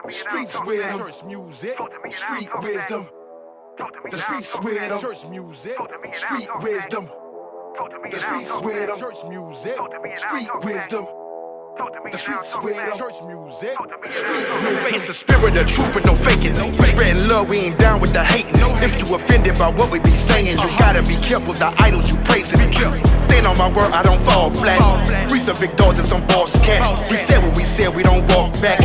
Streets wisdom, church music, street wisdom. The streets wisdom, church music, street wisdom. The streets wisdom, church music, street wisdom. The streets wisdom, church music. Face the spirit of truth and no faking. Spreading love, we ain't down with the hating. If you offended by what we be saying, you gotta be careful the idols you praising. Stand on my word, I don't fall flat. We some big dogs and some boss cats. We said what we said, we don't walk back.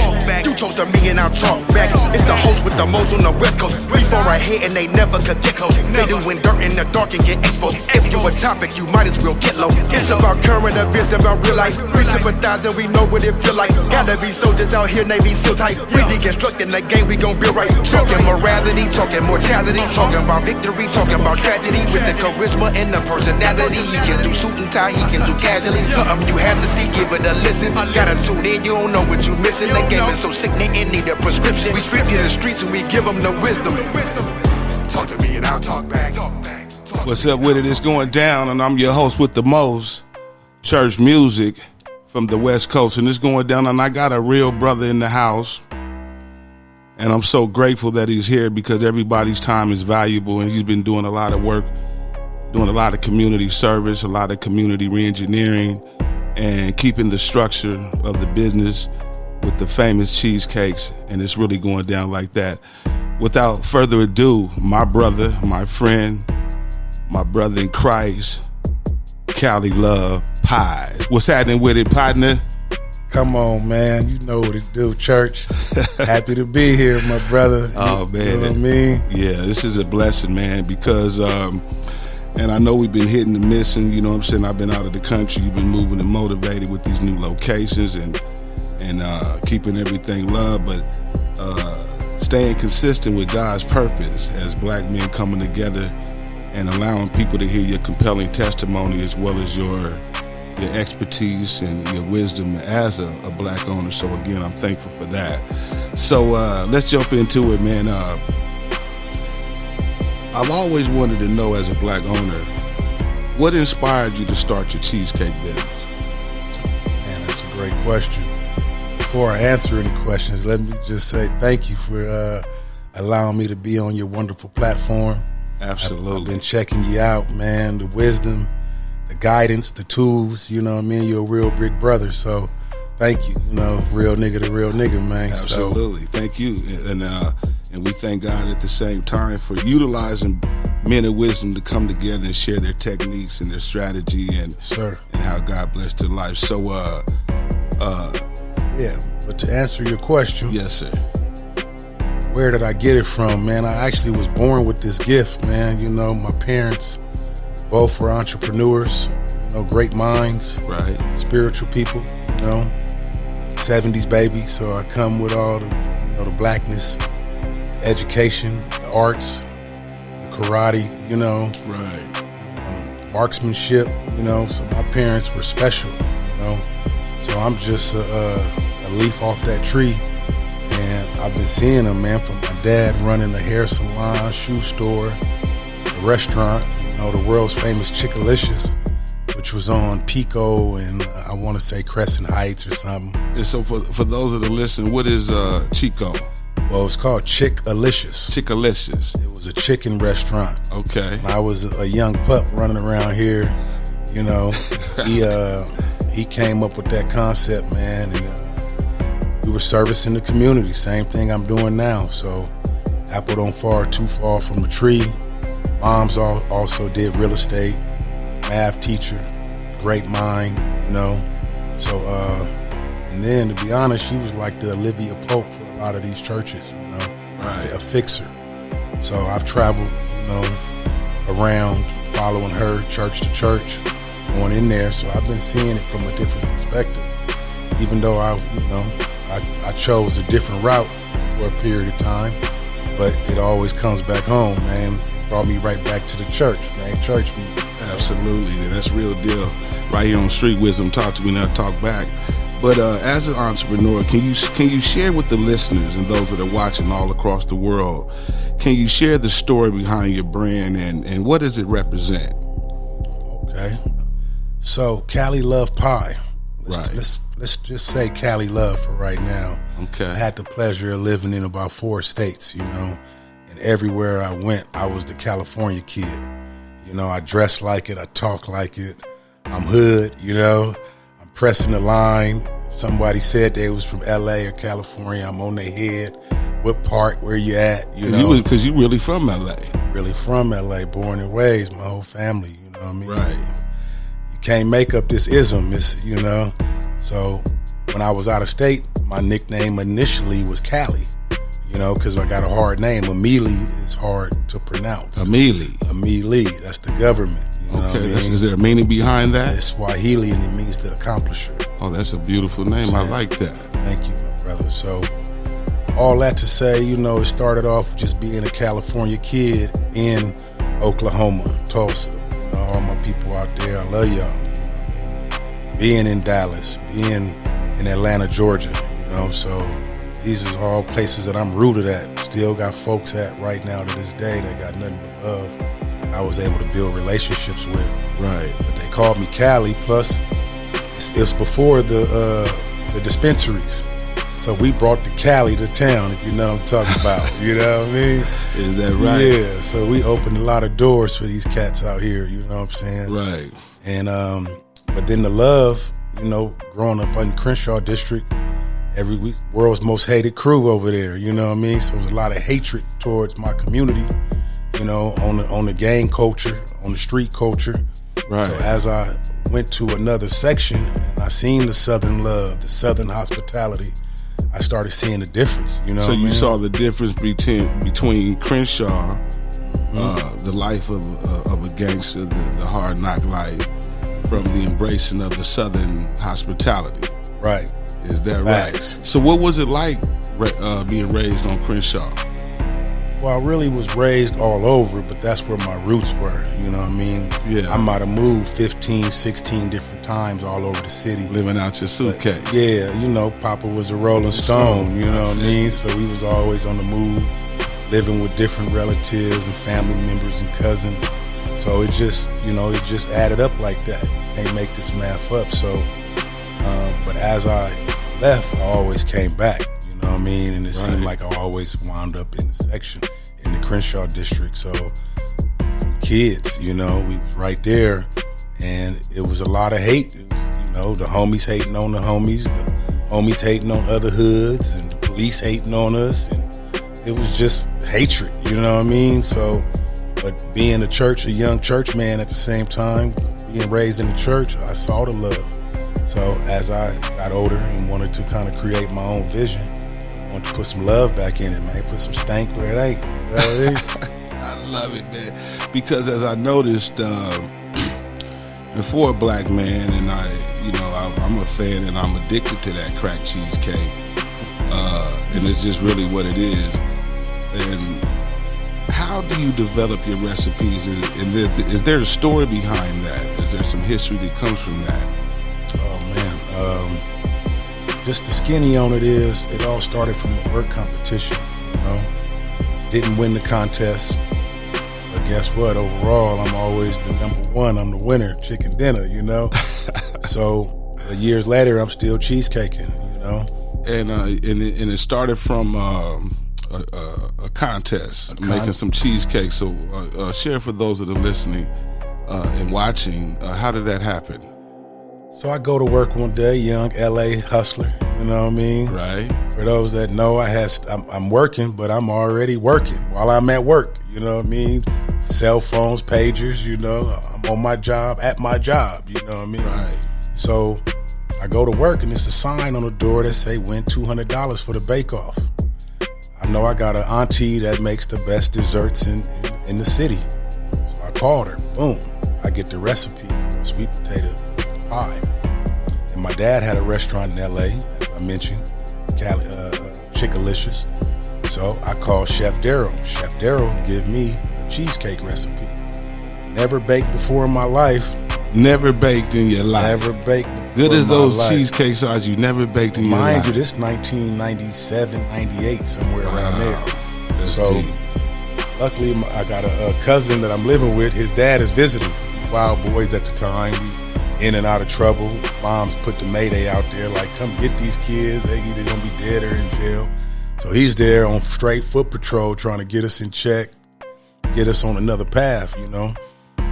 You talk to me and I'll talk back. It's the host with the most on the west coast. We fall right here and they never could get close. They doing dirt in the dark and get exposed. If you a topic, you might as well get low. It's about current events, about real life. We sympathize and we know what it feel like. Gotta be soldiers out here, Navy SEAL type. We deconstructing the game, we gon' be right. Talking morality, talking mortality, talking about victory, talking about tragedy. With the charisma and the personality, he can do suit and tie, he can do casually. Something you have to see, give it a listen. Gotta tune in, you don't know what you missing. The game is so sickening, it need a prescription. We speak to the streets and we give them the wisdom. Talk to me and I'll talk back. What's up with it? It's going down, and I'm your host with the most, Church Music from the West Coast, and it's going down, and I got a real brother in the house, and I'm so grateful that he's here because everybody's time is valuable, and he's been doing a lot of work, doing a lot of community service, a lot of community reengineering, and keeping the structure of the business with the famous Cheesecakes, and it's really going down like that. Without further ado, my brother, my friend, my brother in Christ, Cali Love Pie. What's happening with it, partner? Come on, man. You know what it do, church. Happy to be here, my brother. Oh, man. You know what I mean? Yeah, this is a blessing, man, because, and I know we've been hitting and missing, you know what I'm saying? I've been out of the country. You've been moving and motivated with these new locations and keeping everything love, but staying consistent with God's purpose as black men coming together and allowing people to hear your compelling testimony as well as your expertise and your wisdom as a black owner. So again, I'm thankful for that. So let's jump into it, man. I've always wanted to know, as a black owner, what inspired you to start your cheesecake business? Man, that's a great question. Before I answer any questions, let me just say thank you for allowing me to be on your wonderful platform. Absolutely. I've been checking you out, man. The wisdom, the guidance, the tools, you know what I mean? You're a real big brother, so thank you. You know, real nigga to real nigga, man. Absolutely. So, thank you. And we thank God at the same time for utilizing men of wisdom to come together and share their techniques and their strategy and how God blessed their life. So, yeah, but to answer your question. Yes, sir. Where did I get it from, man? I actually was born with this gift, man. You know, my parents both were entrepreneurs, you know, great minds, right? Spiritual people, you know, 70s baby. So I come with all the, you know, the blackness, the education, the arts, the karate, you know, right? Marksmanship, you know. So my parents were special, you know. So I'm just a leaf off that tree. And I've been seeing them, man, from my dad running a hair salon, shoe store, a restaurant, you know, the world's famous Chickalicious, which was on Pico and I want to say Crescent Heights or something. And so for those that are listening, what is Chico? Well, it's called Chickalicious. Chickalicious. It was a chicken restaurant. Okay. I was a young pup running around here, you know. He came up with that concept, man, and we were servicing the community, same thing I'm doing now. So apple don't fall too far from the tree. Mom's also did real estate, math teacher, great mind, you know. So, and then to be honest, she was like the Olivia Pope for a lot of these churches, you know, right. A fixer. So I've traveled, you know, around following her church to church, going in there. So I've been seeing it from a different perspective, even though I chose a different route for a period of time, but it always comes back home, man. It brought me right back to the church, man. Church me. Absolutely, and that's real deal. Right here on Street Wisdom, talk to me now, talk back. But as an entrepreneur, can you share with the listeners and those that are watching all across the world, can you share the story behind your brand and what does it represent? Okay, so Cali Love Pie. Right. Let's let's just say Cali Love for right now. Okay. I had the pleasure of living in about 4 states, you know, and everywhere I went, I was the California kid. You know, I dress like it, I talk like it. I'm hood, you know. I'm pressing the line. If somebody said they was from LA or California, I'm on their head. What part, where you at, you know. Because you really from LA. Really from LA, born and raised, my whole family, you know what I mean? Right. You can't make up this ism, you know. So when I was out of state, my nickname initially was Cali, you know, because I got a hard name. Amelie is hard to pronounce. Amelie, that's the government. You know okay, what I mean? Is there a meaning behind that? It's Swahili and it means the accomplisher. Oh, that's a beautiful name. I like that. Thank you, my brother. So all that to say, you know, it started off just being a California kid in Oklahoma, Tulsa. You know, all my people out there, I love y'all. You know what I mean? Being in Dallas, being in Atlanta, Georgia, you know, so these are all places that I'm rooted at. Still got folks at right now to this day that got nothing but love. And I was able to build relationships with. Right. But they called me Cali, plus it was before the dispensaries. So we brought the Cali to town, if you know what I'm talking about. You know what I mean? Is that right? Yeah, so we opened a lot of doors for these cats out here, you know what I'm saying? Right. And but then the love, you know, growing up in Crenshaw District, every week, world's most hated crew over there, you know what I mean? So there's a lot of hatred towards my community, you know, on the gang culture, on the street culture. Right. So as I went to another section and I seen the Southern love, the Southern hospitality, I started seeing the difference, you know. So you man? saw the difference between Crenshaw, the life of a gangster, the hard knock life, from the embracing of the Southern hospitality. Right. Is that Facts. right? So what was it like being raised on Crenshaw? Well, I really was raised all over, but that's where my roots were, you know what I mean? Yeah. I might have moved 15, 16 different times all over the city. Living out your suitcase. But yeah, you know, Papa was a Rolling Stone, you know what I mean? So we was always on the move, living with different relatives and family members and cousins. So it just, you know, it just added up like that. Can't make this math up. So, but as I left, I always came back. You know what I mean? And it seemed like I always wound up in the section, in the Crenshaw district. So from kids, you know, we was right there, and it was a lot of hate. It was, you know, the homies hating on the homies hating on other hoods, and the police hating on us, and it was just hatred, you know what I mean? So, but being a young church man at the same time, being raised in the church, I saw the love. So as I got older and wanted to kind of create my own vision, I wanted to put some love back in it, man. Put some stank where it ain't. You know what I mean? I love it, man. Because as I noticed, before a black man, and I'm a fan and I'm addicted to that cracked cheesecake. And it's just really what it is. And how do you develop your recipes? And is there a story behind that? Is there some history that comes from that? Oh, man. Just the skinny on it is, it all started from a work competition, you know. Didn't win the contest. But guess what? Overall, I'm always the number one. I'm the winner, chicken dinner, you know. So years later, I'm still cheesecaking, you know. And it started from a contest, making some cheesecakes. So share for those that are listening and watching, how did that happen? So I go to work one day, young LA hustler, you know what I mean? Right. For those that know, I'm working, but I'm already working while I'm at work, you know what I mean? Cell phones, pagers, you know, I'm on my job, at my job, you know what I mean? Right. So I go to work and it's a sign on the door that say win $200 for the bake-off. I know I got an auntie that makes the best desserts in the city. So I called her, boom. I get the recipe for a sweet potato pie. And my dad had a restaurant in LA, as I mentioned, Cali, Chickalicious. So I called Chef Darryl. Chef Darryl gave me a cheesecake recipe. Never baked before in my life. Never baked in your life. Never baked before. Good as those life. cheesecakes are, you never baked in your life. Mind you, this 1997, 98, somewhere around there. That's so deep. luckily, I got a cousin that I'm living with. His dad is visiting. Wild Boys at the time. We in and out of trouble. Moms put the Mayday out there like, come get these kids. They either gonna be dead or in jail. So he's there on straight foot patrol trying to get us in check, get us on another path, you know.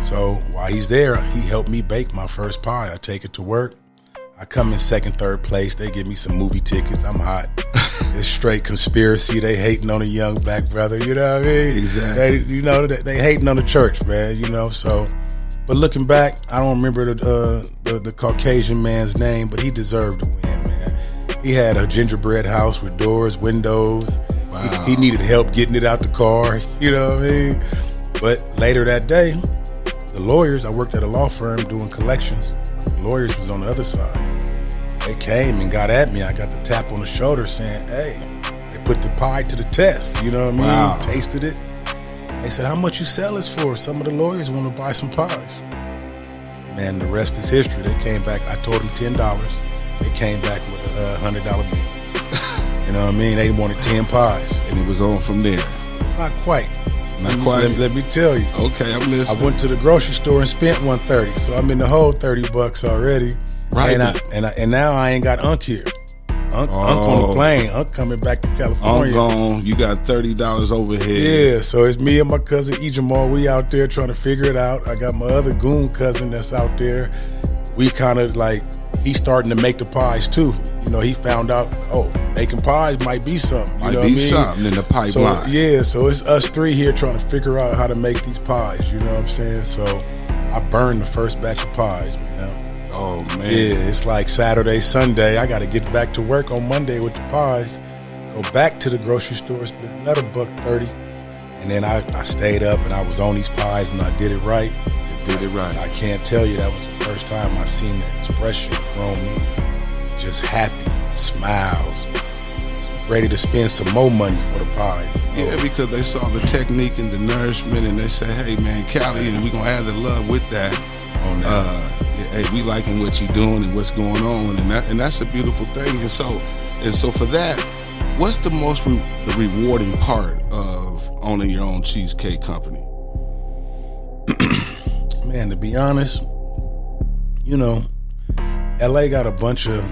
So while he's there, he helped me bake my first pie. I take it to work. I come in second, third place. They give me some movie tickets. I'm hot. It's straight conspiracy. They hating on a young black brother, you know what I mean? Exactly. They hating on the church, man, you know. So, but looking back, I don't remember the Caucasian man's name, but he deserved to win, man. He had a gingerbread house with doors, windows. Wow. He needed help getting it out the car, you know what I mean? But later that day, the lawyers, I worked at a law firm doing collections. The lawyers was on the other side. They came and got at me. I got the tap on the shoulder saying, hey, they put the pie to the test, you know what I mean? Wow. Tasted it. They said, how much you sell this for? Some of the lawyers want to buy some pies. Man, the rest is history. They came back. I told them $10. They came back with a $100 bill. You know what I mean? They wanted 10 pies. And it was on from there. Not quite. Not quite. Let me tell you. Okay, I'm listening. I went to the grocery store and spent $130, so I'm in the whole $30 already. Right. And now I ain't got Unc here. Unc on the plane. Unc coming back to California. Unc gone. You got $30 overhead. Yeah, so it's me and my cousin Ejamal. We out there trying to figure it out. I got my other goon cousin that's out there. We kind of like, he's starting to make the pies too. You know, he found out, making pies might be something. You know what I mean? Something in the pipeline. So it's us three here trying to figure out how to make these pies. You know what I'm saying? So I burned the first batch of pies, man. Oh, man. Yeah, it's like Saturday, Sunday. I got to get back to work on Monday with the pies. Go back to the grocery store, spend another $130. And then I stayed up and I was on these pies and I did it right. I can't tell you, that was the first time I seen the expression from me. Just happy, smiles, ready to spend some more money for the pies. Yeah, because they saw the technique and the nourishment and they said, hey, man, Cali, and we're going to add the love with that. Hey, we liking what you're doing and what's going on, and that's a beautiful thing. And so for that, what's the most the rewarding part of owning your own cheesecake company? Man, to be honest, you know, LA got a bunch of.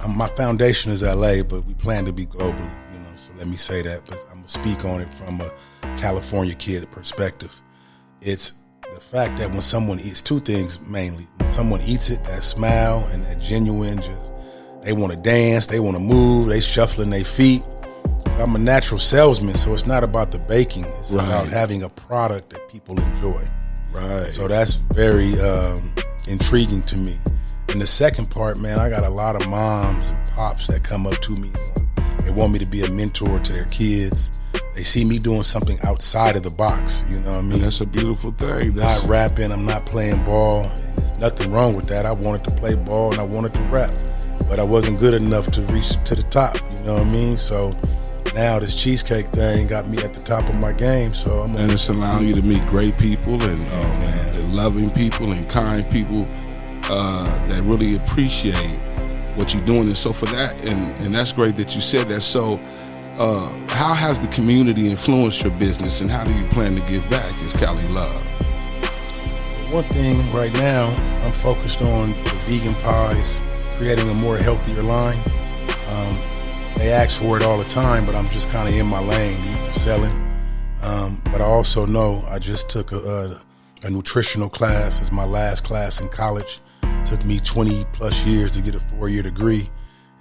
My foundation is LA, but we plan to be globally. You know, so let me say that. But I'm gonna speak on it from a California kid perspective. It's the fact that when someone eats, two things mainly. When someone eats it, that smile and that genuine, just they want to dance, they want to move, they shuffling their feet. I'm a natural salesman, so it's not about the baking. It's about having a product that people enjoy. Right. So that's very intriguing to me. And the second part, man, I got a lot of moms and pops that come up to me. They want me to be a mentor to their kids. They see me doing something outside of the box, you know what I mean? And that's a beautiful thing. Not rapping, I'm not playing ball. And there's nothing wrong with that. I wanted to play ball and I wanted to rap, but I wasn't good enough to reach to the top, you know what I mean? So now this cheesecake thing got me at the top of my game. So and it's allowing you to meet great people and loving people and kind people that really appreciate what you're doing. And so for that, and that's great that you said that. So how has the community influenced your business, and how do you plan to give back as Cali Love? One thing right now, I'm focused on the vegan pies, creating a more healthier line. They ask for it all the time, but I'm just kind of in my lane, easy selling. But I also know I just took a nutritional class as my last class in college. Took me 20 plus years to get a 4-year degree.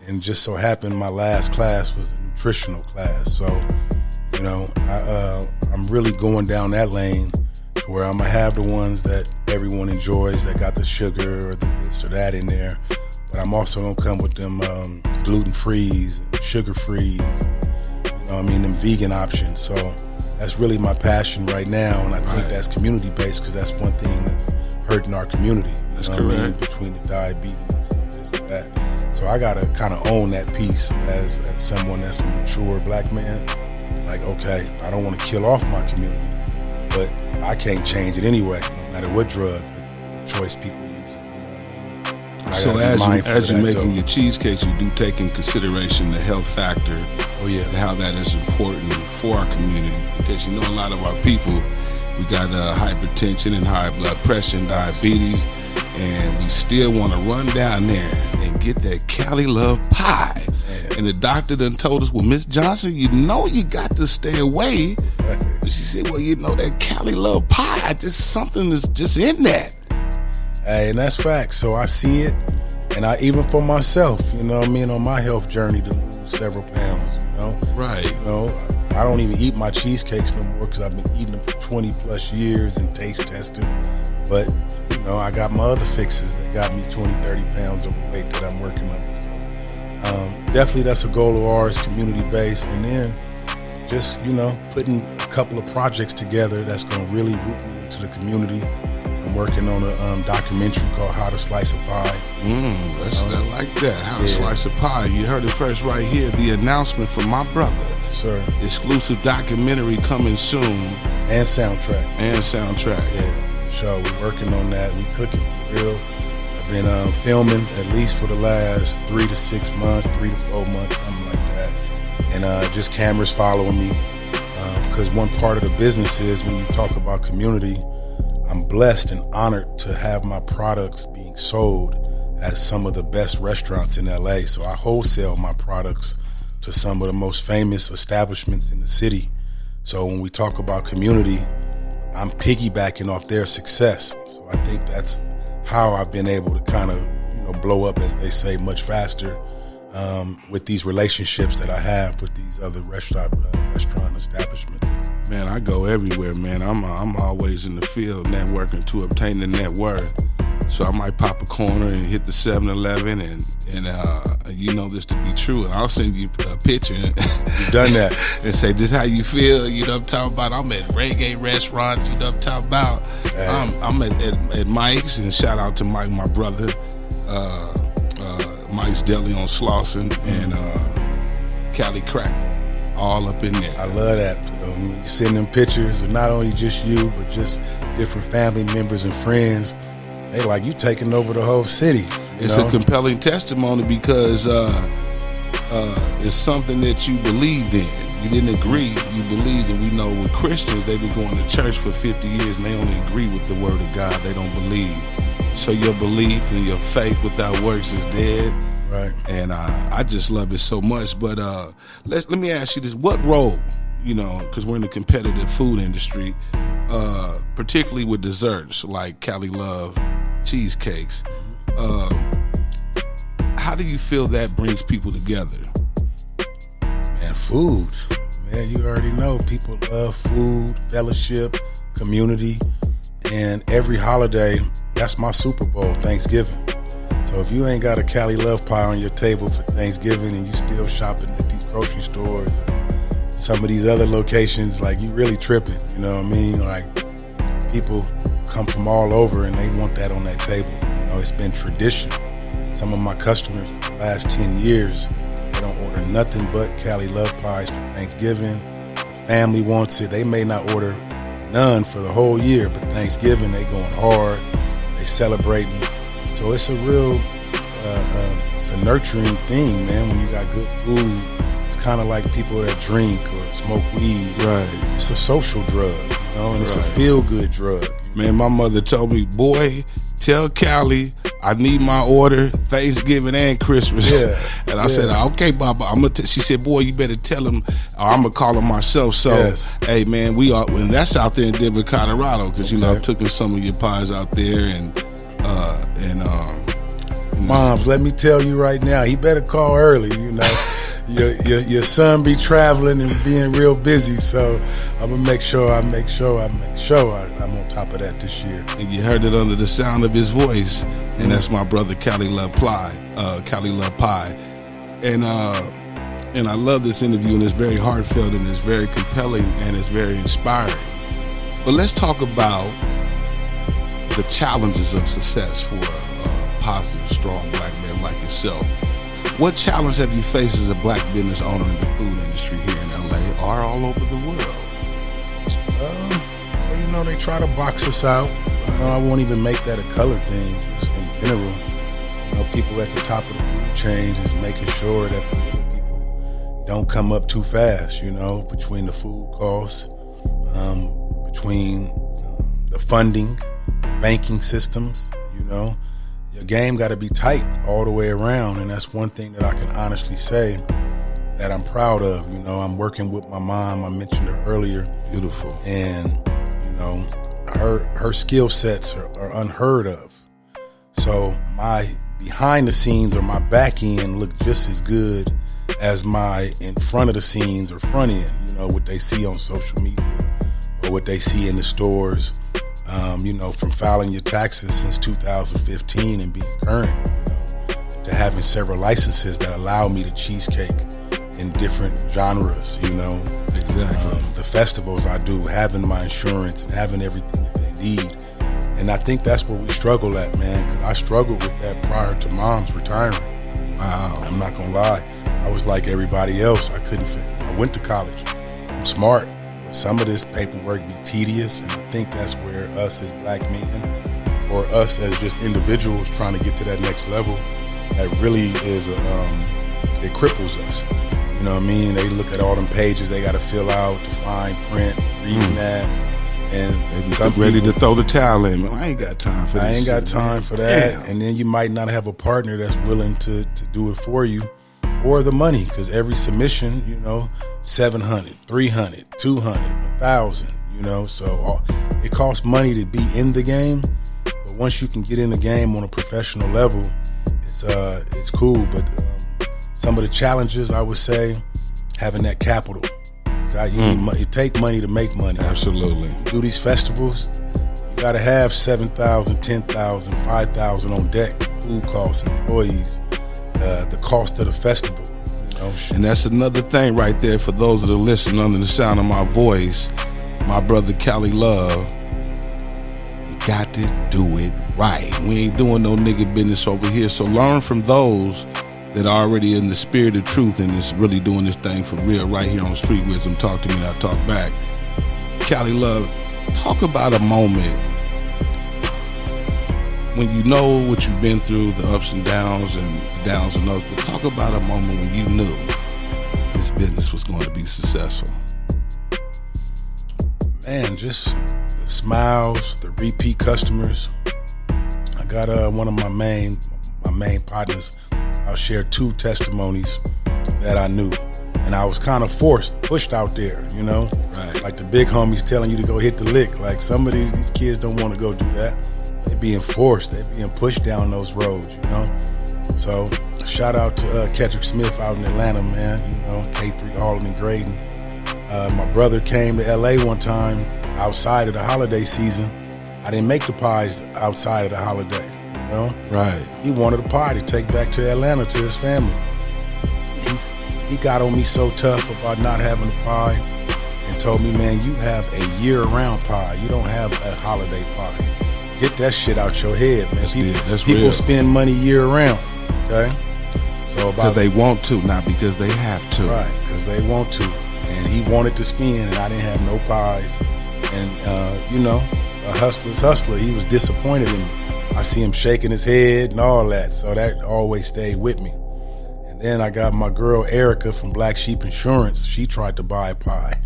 And just so happened my last class was a nutritional class. So, you know, I'm really going down that lane where I'm going to have the ones that everyone enjoys that got the sugar or the this or that in there. But I'm also going to come with them gluten-frees and sugar-frees, you know what I mean, them vegan options. So that's really my passion right now. And I think that's community-based because that's one thing that's hurting our community. That's correct. I mean? Between the diabetes and this and that. So I got to kind of own that piece as someone that's a mature black man. Like, okay, I don't want to kill off my community, but I can't change it anyway, no matter what drug or choice people use. So as you're making your cheesecakes, you do take in consideration the health factor, and how that is important for our community. Because you know, a lot of our people, we got hypertension and high blood pressure and diabetes, and we still want to run down there and get that Cali Love Pie. And the doctor done told us, well, Miss Johnson, you know you got to stay away. But she said, well, you know, that Cali Love Pie, just something is just in that. Hey, and that's facts. So I see it, and I even for myself, you know what I mean, on my health journey to lose several pounds, you know? Right. You know, I don't even eat my cheesecakes no more because I've been eating them for 20 plus years and taste testing. But, you know, I got my other fixes that got me 20, 30 pounds overweight that I'm working on. So, definitely that's a goal of ours, community-based. And then just, you know, putting a couple of projects together that's going to really root me into the community. I'm working on a documentary called How to Slice a Pie. I like that. How to Slice a Pie. You heard it first right here. The announcement from my brother. Sir. Exclusive documentary coming soon. And soundtrack. Yeah. So we're working on that. We cooking for real. I've been filming at least for the last 3 to 6 months, 3 to 4 months, something like that. And just cameras following me. Because one part of the business is when you talk about community, I'm blessed and honored to have my products being sold at some of the best restaurants in LA. So I wholesale my products to some of the most famous establishments in the city. So when we talk about community, I'm piggybacking off their success. So I think that's how I've been able to kind of, you know, blow up, as they say, much faster with these relationships that I have with these other restaurant establishments. Man, I go everywhere, man. I'm always in the field networking to obtain the net worth. So I might pop a corner and hit the 7-Eleven and you know this to be true. And I'll send you a picture. You've done that. And say, this how you feel. You know what I'm talking about? I'm at reggae restaurants. You know what I'm talking about? Hey. I'm at Mike's, and shout out to Mike, my brother. Mike's Deli on Slauson and Cali Crack. All up in there. I love that. You send them pictures of not only just you, but just different family members and friends. They like, you taking over the whole city. It's a compelling testimony because it's something that you believed in. You didn't agree, you believed. And we know with Christians, they've been going to church for 50 years and they only agree with the word of God. They don't believe. So your belief and your faith without works is dead. Right. And I just love it so much. But let me ask you this. What role, you know, because we're in the competitive food industry, particularly with desserts like Cali Love cheesecakes, how do you feel that brings people together? Man, food. Man, you already know people love food, fellowship, community. And every holiday, that's my Super Bowl, Thanksgiving. So if you ain't got a Cali Love Pie on your table for Thanksgiving and you still shopping at these grocery stores or some of these other locations, like, you really tripping, you know what I mean? Like, people come from all over and they want that on that table. You know, it's been tradition. Some of my customers for the last 10 years, they don't order nothing but Cali Love Pies for Thanksgiving. The family wants it. They may not order none for the whole year, but Thanksgiving, they going hard. They celebrating. So it's a real, it's a nurturing thing, man. When you got good food, it's kind of like people that drink or smoke weed. Right. It's a social drug, you know, and it's a feel-good drug. Man, my mother told me, boy, tell Cali I need my order Thanksgiving and Christmas. Yeah. And I said, okay, Baba. She said, boy, you better tell him, or I'm gonna call him myself. So, hey, man, we are, and that's out there in Denver, Colorado, because you know I've taken some of your pies out there, and Moms, let me tell you right now, he better call early. You know, your son be traveling and being real busy, so I'm gonna make sure I'm on top of that this year. And you heard it under the sound of his voice, and that's my brother Cali Love Pie, Cali Love Pie, and I love this interview, and it's very heartfelt, and it's very compelling, and it's very inspiring. But let's talk about the challenges of success for a positive, strong black man like yourself. What challenge have you faced as a black business owner in the food industry here in LA or all over the world? Well, you know, they try to box us out. I won't even make that a color thing, just in general. You know, people at the top of the food chain is making sure that the little people don't come up too fast, you know, between the food costs, between the funding, banking systems, you know. the game got to be tight all the way around, and that's one thing that I can honestly say that I'm proud of. You know, I'm working with my mom. I mentioned her earlier. Beautiful. And, you know, her skill sets are unheard of. So my behind the scenes or my back end look just as good as my in front of the scenes or front end, you know, what they see on social media or what they see in the stores. You know, from filing your taxes since 2015 and being current, you know, to having several licenses that allow me to cheesecake in different genres, you know. Exactly. The festivals I do, having my insurance and having everything that they need. And I think that's where we struggle at, man, because I struggled with that prior to mom's retiring. Wow. I'm not going to lie. I was like everybody else. I went to college. I'm smart. Some of this paperwork be tedious, and I think that's where us as black men or us as just individuals trying to get to that next level, that really is, it cripples us. You know what I mean? They look at all them pages they got to fill out, the fine print, reading that, and maybe some ready to throw the towel in. Man, I ain't got time for that. I ain't got time for that. Damn. And then you might not have a partner that's willing to do it for you, or the money, because every submission, you know, 700, 300, 200, 1,000, you know, so it costs money to be in the game. But once you can get in the game on a professional level, it's cool. But some of the challenges, I would say, having that capital. You need money. It take money to make money. Absolutely. You do these festivals, you got to have 7,000, 10,000, 5,000 on deck. Food costs, employees, the cost of the festival. And that's another thing right there for those that are listening under the sound of my voice. My brother Cali Love, you got to do it right. We ain't doing no nigga business over here. So learn from those that are already in the spirit of truth and is really doing this thing for real right here on Street Wisdom. Talk to me and I'll talk back. Cali Love, talk about a moment when you know what you've been through, the ups and downs and the downs and ups, but talk about a moment when you knew this business was going to be successful. Man, just the smiles, the repeat customers. I got one of my main partners. I'll share 2 testimonies that I knew. And I was kind of pushed out there, you know? Right. Like the big homies telling you to go hit the lick. Like some of these kids don't want to go do that. They being forced, they being pushed down those roads, you know? So shout out to Kendrick Smith out in Atlanta, man, you know, K3 Harlem and Graydon. My brother came to LA one time outside of the holiday season. I didn't make the pies outside of the holiday, you know? Right. He wanted a pie to take back to Atlanta to his family. He got on me so tough about not having a pie and told me, man, you have a year-round pie. You don't have a holiday pie. Get that shit out your head, man. People real. spend money year-round, okay? So because they want to, not because they have to. Right, because they want to. And he wanted to spend, and I didn't have no pies. And, you know, a hustler's hustler. He was disappointed in me. I see him shaking his head and all that, so that always stayed with me. And then I got my girl Erica from Black Sheep Insurance. She tried to buy a pie.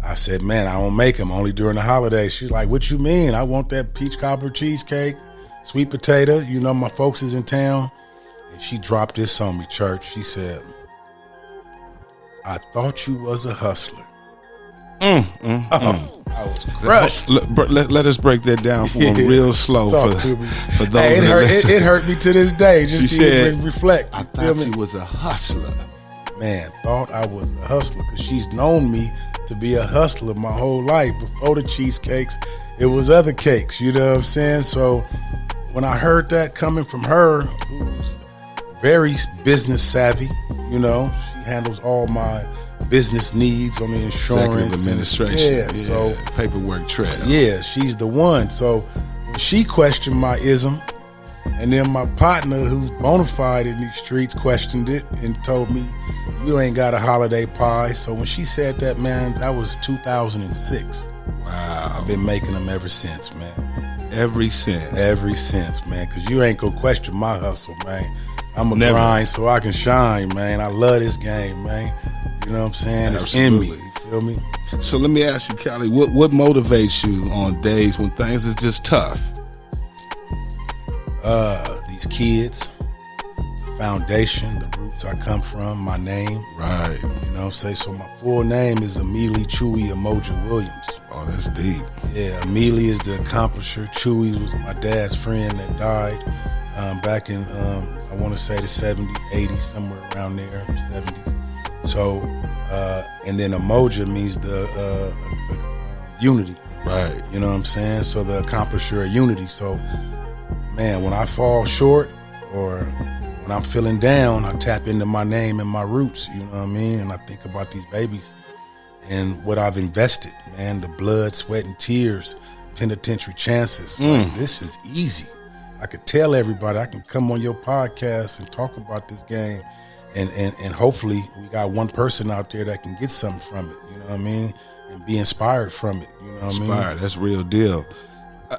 I said, man, I don't make them, only during the holidays. She's like, what you mean? I want that peach cobbler cheesecake, sweet potato. You know, my folks is in town. And she dropped this on me, church. She said, I thought you was a hustler. I was crushed. Let us break that down for him real slow. Talk to me. For those it hurt me to this day. Just she to said, even reflect. I thought you was a hustler. Man, thought I was a hustler because she's known me to be a hustler my whole life. Before the cheesecakes, it was other cakes, you know what I'm saying? So when I heard that coming from her, who's very business savvy, you know, she handles all my business needs on the insurance. Executive administration. Yeah, so paperwork trail. Yeah, she's the one. So when she questioned my ism, and then my partner, who's bona fide in these streets, questioned it and told me, you ain't got a holiday pie. So when she said that, man, that was 2006. Wow. I've been making them ever since, man. Ever since, man, because you ain't gonna question my hustle, man. I'm a grind so I can shine, man. I love this game, man. You know what I'm saying? Absolutely. It's in me, you feel me? So let me ask you, Cali, what motivates you on days when things is just tough? These these kids, foundation, the roots I come from, my name. Right. You know, so my full name is Amelie Chewy Emoja Williams. Oh, that's deep. Yeah, Amelie is the accomplisher. Chewy was my dad's friend that died back in, I want to say the 70s, 80s, somewhere around there, 70s. So, and then Emoja means the unity. Right. You know what I'm saying? So the accomplisher of unity. So, man, when I fall short or when I'm feeling down, I tap into my name and my roots, you know what I mean? And I think about these babies and what I've invested, man, the blood, sweat, and tears, penitentiary chances. Like, this is easy. I could tell everybody, I can come on your podcast and talk about this game, and hopefully we got one person out there that can get something from it, you know what I mean? And be inspired from it, you know what I mean? Inspired, that's real deal.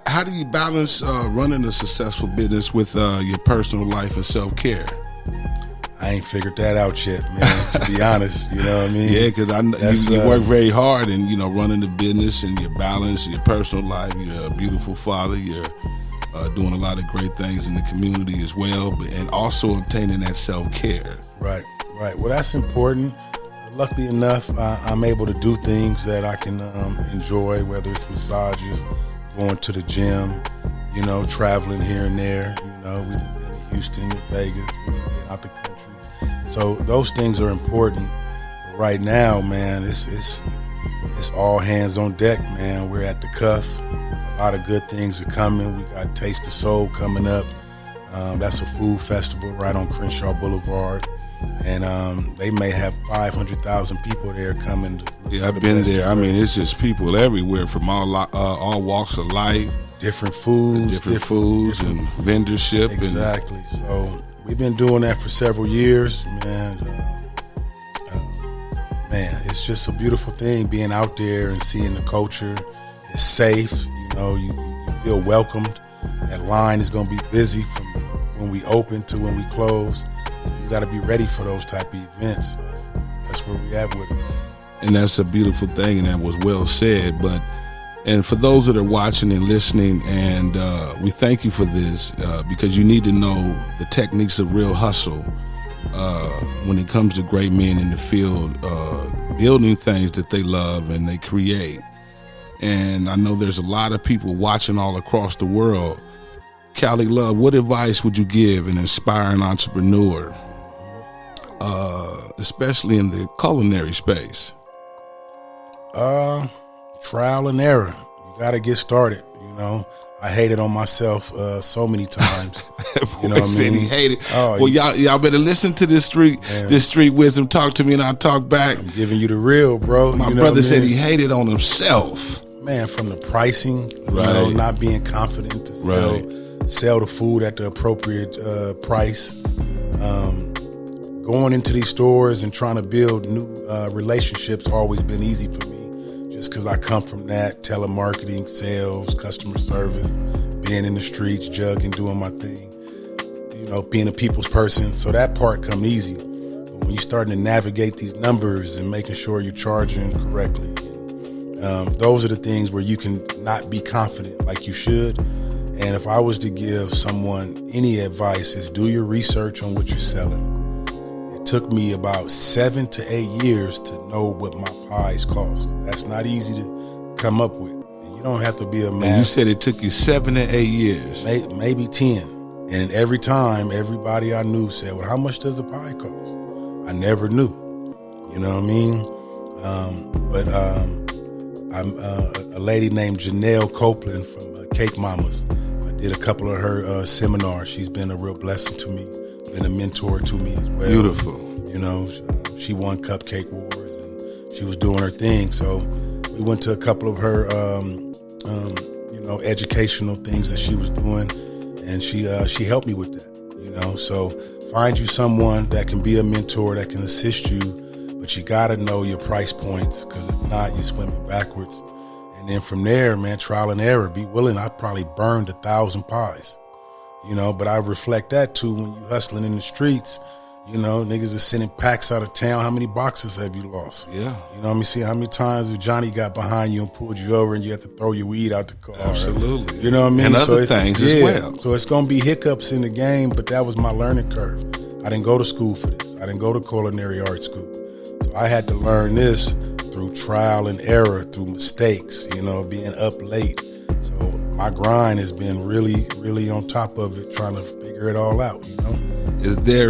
How do you balance running a successful business with your personal life and self-care? I ain't figured that out yet, man, to be honest, you know what I mean? Yeah, because you work very hard and, you know, running the business and your balance, your personal life, you're a beautiful father, you're doing a lot of great things in the community as well, and also obtaining that self-care. Right. Well, that's important. Luckily enough, I'm able to do things that I can enjoy, whether it's massages, going to the gym, you know, traveling here and there. You know, we've been to Houston, to Vegas, we've been out the country. So those things are important. But right now, man, it's all hands on deck, man. We're at the cuff. A lot of good things are coming. We got Taste the Soul coming up. That's a food festival right on Crenshaw Boulevard. And they may have 500,000 people there coming. Yeah, I've been there. I mean, it's just people everywhere from all walks of life. Different foods. And vendorship. Exactly. So we've been doing that for several years, man. Man, it's just a beautiful thing being out there and seeing the culture. It's safe. You know, you feel welcomed. That line is going to be busy from when we open to when we close. You got to be ready for those type of events. So that's where we at with it. And that's a beautiful thing, and that was well said. And for those that are watching and listening, and we thank you for this because you need to know the techniques of real hustle when it comes to great men in the field, building things that they love and they create. And I know there's a lot of people watching all across the world. Cali Love, what advice would you give an aspiring entrepreneur, especially in the culinary space? Trial and error. You got to get started, you know. I hated on myself so many times. You know what I mean? He hated. Oh, well, y'all better listen to this street wisdom. Talk to me and I'll talk back. I'm giving you the real, bro. My brother said he hated on himself. Man, from the pricing, you know, not being confident to sell the food at the appropriate price. Going into these stores and trying to build new relationships always been easy for me, just because I come from that, telemarketing, sales, customer service, being in the streets, jugging, doing my thing, you know, being a people's person. So that part come easy. But when you're starting to navigate these numbers and making sure you're charging correctly, those are the things where you can not be confident like you should. And if I was to give someone any advice, is do your research on what you're selling. It took me about 7 to 8 years to know what my pies cost. That's not easy to come up with. And you don't have to be a man. You said it took you 7 to 8 years. Maybe 10. And every time, everybody I knew said, well, how much does a pie cost? I never knew. You know what I mean? I'm a lady named Janelle Copeland from Cake Mamas. I did a couple of her seminars. She's been a real blessing to me, been a mentor to me as well. Beautiful. You know, she won Cupcake Wars and she was doing her thing. So we went to a couple of her, you know, educational things that she was doing, and she helped me with that. You know, so find you someone that can be a mentor that can assist you. But you got to know your price points, because if not, you're swimming backwards. And then from there, man, trial and error. Be willing. I probably burned 1,000 pies, you know, but I reflect that too when you're hustling in the streets. You know, niggas is sending packs out of town. How many boxes have you lost? Yeah. You know what I mean? See how many times Johnny got behind you and pulled you over and you had to throw your weed out the car. Absolutely. You know what I mean? And other things as well. So it's going to be hiccups in the game, but that was my learning curve. I didn't go to school for this. I didn't go to culinary arts school. So I had to learn this through trial and error, through mistakes, you know, being up late. So my grind has been really, really on top of it, trying to figure it all out, you know? Is there,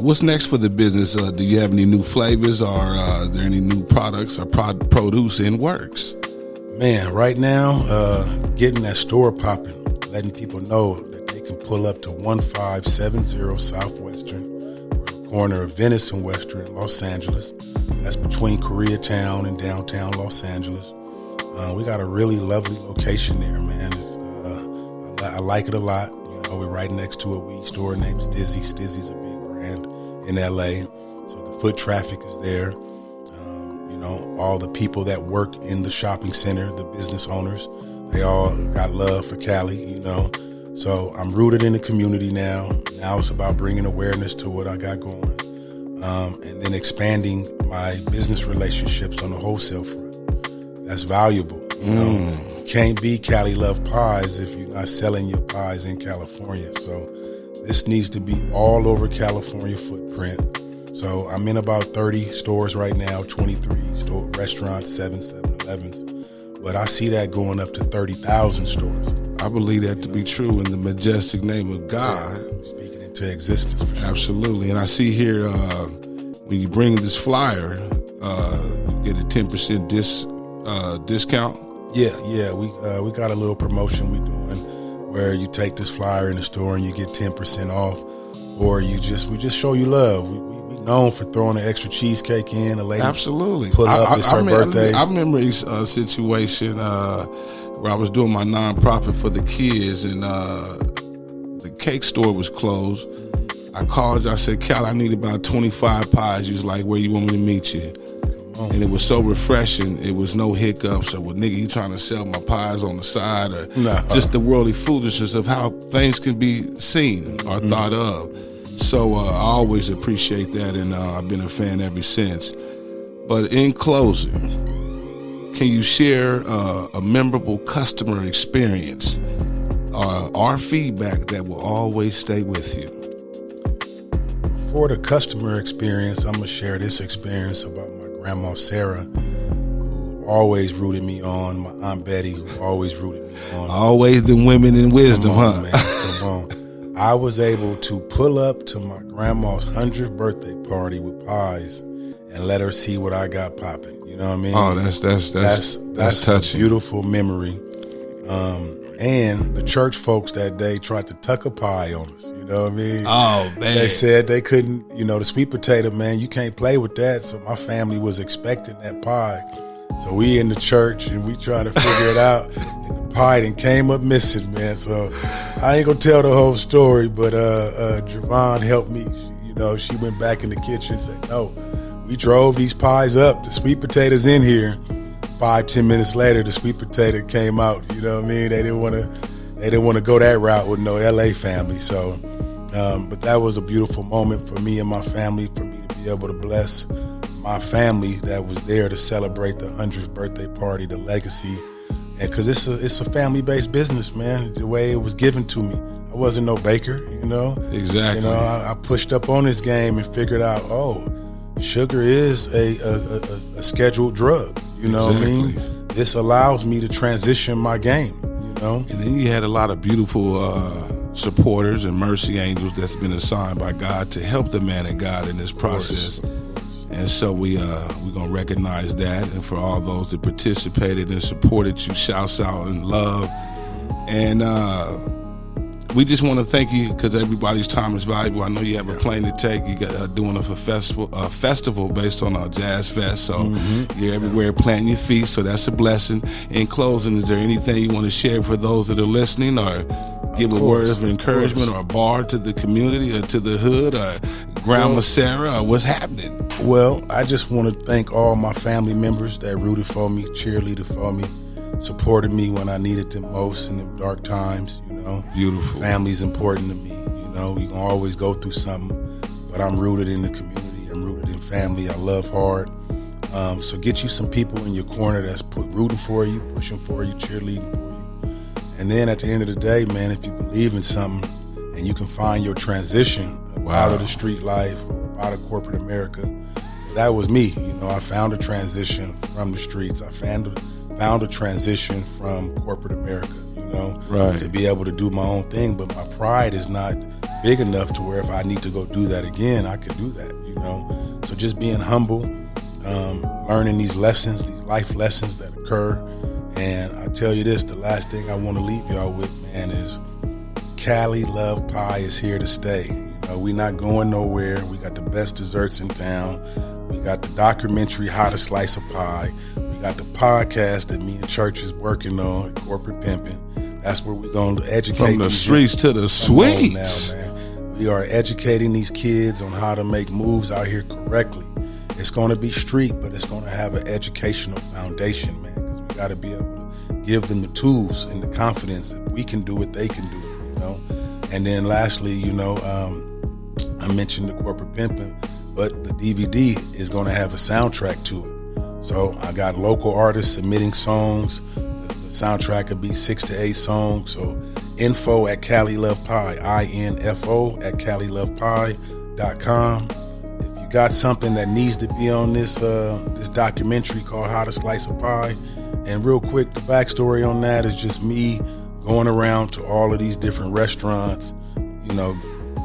what's next for the business? Do you have any new flavors, or is there any new products or produce in works? Man, right now, getting that store popping, letting people know that they can pull up to 1570 Southwestern. We're at the corner of Venice and Western in Los Angeles. That's between Koreatown and downtown Los Angeles. We got a really lovely location there, man. I like it a lot. We're right next to a weed store named Stizzy. Stizzy's a big brand in LA. So the foot traffic is there. All the people that work in the shopping center, the business owners, they all got love for Cali, you know. So I'm rooted in the community now. Now it's about bringing awareness to what I got going. And then expanding my business relationships on the wholesale front. That's valuable. You know, you can't be Cali Love Pies if you're not selling your pies in California. So this needs to be all over California footprint. So I'm in about 30 stores right now, 23 restaurants, 7-Elevens. But I see that going up to 30,000 stores. I believe that to be true in the majestic name of God. Yeah, speaking into existence for sure. Absolutely. And I see here, when you bring this flyer, you get a 10% discount. Yeah, we got a little promotion we doing where you take this flyer in the store and you get 10% off, or we just show you love. We known for throwing an extra cheesecake in. A lady Absolutely. pull up. It's her birthday. I remember a situation where I was doing my nonprofit for the kids, and the cake store was closed. I called you. I said, Cal, I need about 25 pies. You was like, where you want me to meet you? And it was so refreshing. It was no hiccups or, well, nigga, you trying to sell my pies on the side, or just the worldly foolishness of how things can be seen or thought of. So I always appreciate that, and I've been a fan ever since. But in closing, can you share a memorable customer experience or feedback that will always stay with you? For the customer experience, I'm going to share this experience about my grandma Sarah, who always rooted me on, my Aunt Betty, who always rooted me on. Always the women in wisdom, Come on, huh? Man, come on. I was able to pull up to my grandma's 100th birthday party with pies and let her see what I got popping. You know what I mean? Oh, that's touching. A beautiful memory. And the church folks that day tried to tuck a pie on us. You know what I mean? Oh, man. They said they couldn't, the sweet potato, man, you can't play with that. So my family was expecting that pie. So we in the church and we trying to figure it out. And the pie done came up missing, man. So I ain't gonna tell the whole story, but Javon helped me. She went back in the kitchen and said, no, we drove these pies up. The sweet potato's in here. 5-10 minutes later, the sweet potato came out. You know what I mean? They didn't want to go that route with no LA family. So, but that was a beautiful moment for me and my family, for me to be able to bless my family that was there to celebrate the 100th birthday party, the legacy, and because it's a family-based business, man. The way it was given to me, I wasn't no baker, Exactly. I pushed up on this game and figured out, sugar is a scheduled drug. You know Exactly. what I mean? This allows me to transition my game. And then you had a lot of beautiful supporters and mercy angels that's been assigned by God to help the man of God in this process. And so we're going to recognize that. And for all those that participated and supported you, shouts out and love. And we just want to thank you because everybody's time is valuable. I know you have a plane to take. You got doing a festival based on a jazz fest. So you're everywhere planting your feet. So that's a blessing. In closing, is there anything you want to share for those that are listening, or give a word of encouragement or a bar to the community or to the hood or Grandma Sarah, or what's happening? Well, I just want to thank all my family members that rooted for me, cheerleaded for me, supported me when I needed them most in them dark times. Beautiful. Family's important to me. You can always go through something, but I'm rooted in the community. I'm rooted in family. I love hard. So get you some people in your corner that's rooting for you, pushing for you, cheerleading for you. And then at the end of the day, man, if you believe in something and you can find your transition out of the street life or out of corporate America, that was me. You know, I found a transition from the streets. I found a transition from corporate America, you know, to be able to do my own thing. But my pride is not big enough to where if I need to go do that again, I could do that, you know. So just being humble, learning these lessons, these life lessons that occur. And I tell you this, the last thing I want to leave y'all with, man, is Cali Love Pie is here to stay. You know, we're not going nowhere. We got the best desserts in town. We got the documentary, How to Slice a Pie. We got the podcast that me and Church is working on, Corporate Pimping. That's where we're going to educate. From the streets to the suites. Now, man. We are educating these kids on how to make moves out here correctly. It's going to be street, but it's going to have an educational foundation, man, because we got to be able to give them the tools and the confidence that we can do what they can do, you know. And then lastly, you know, I mentioned the Corporate Pimping, but the DVD is going to have a soundtrack to it. So I got local artists submitting songs. The soundtrack could be 6 to 8 songs. So info at Cali Love Pie, INFO at CaliLovePie.com. If you got something that needs to be on this documentary called How to Slice a Pie, and real quick, the backstory on that is just me going around to all of these different restaurants, you know,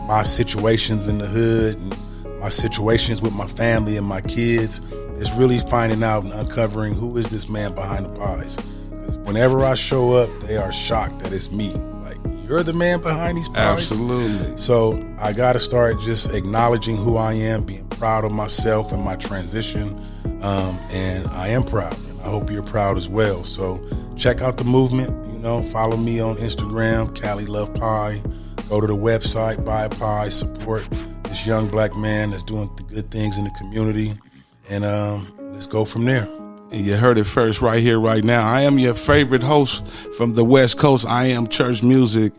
my situations in the hood and my situations with my family and my kids. It's really finding out and uncovering who is this man behind the pies. Because whenever I show up, they are shocked that it's me. Like, you're the man behind these pies? Absolutely. So I got to start just acknowledging who I am, being proud of myself and my transition. And I am proud. And I hope you're proud as well. So check out the movement. You know, follow me on Instagram, Cali Love Pie. Go to the website, buy a pie, support this young black man that's doing the good things in the community. And let's go from there. And you heard it first right here, right now. I am your favorite host from the West Coast. I am Church Music.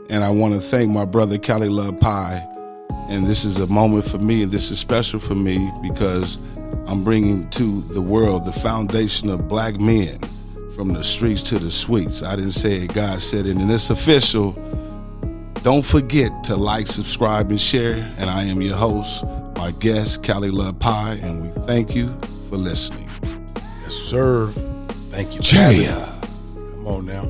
And I want to thank my brother, Cali Love Pie. And this is a moment for me, and this is special for me because I'm bringing to the world the foundation of black men from the streets to the suites. I didn't say it, God said it, and it's official. Don't forget to like, subscribe, and share. And I am your host, my guest, Cali Love Pie, and we thank you for listening. Yes, sir. Thank you. Yeah. Come on now.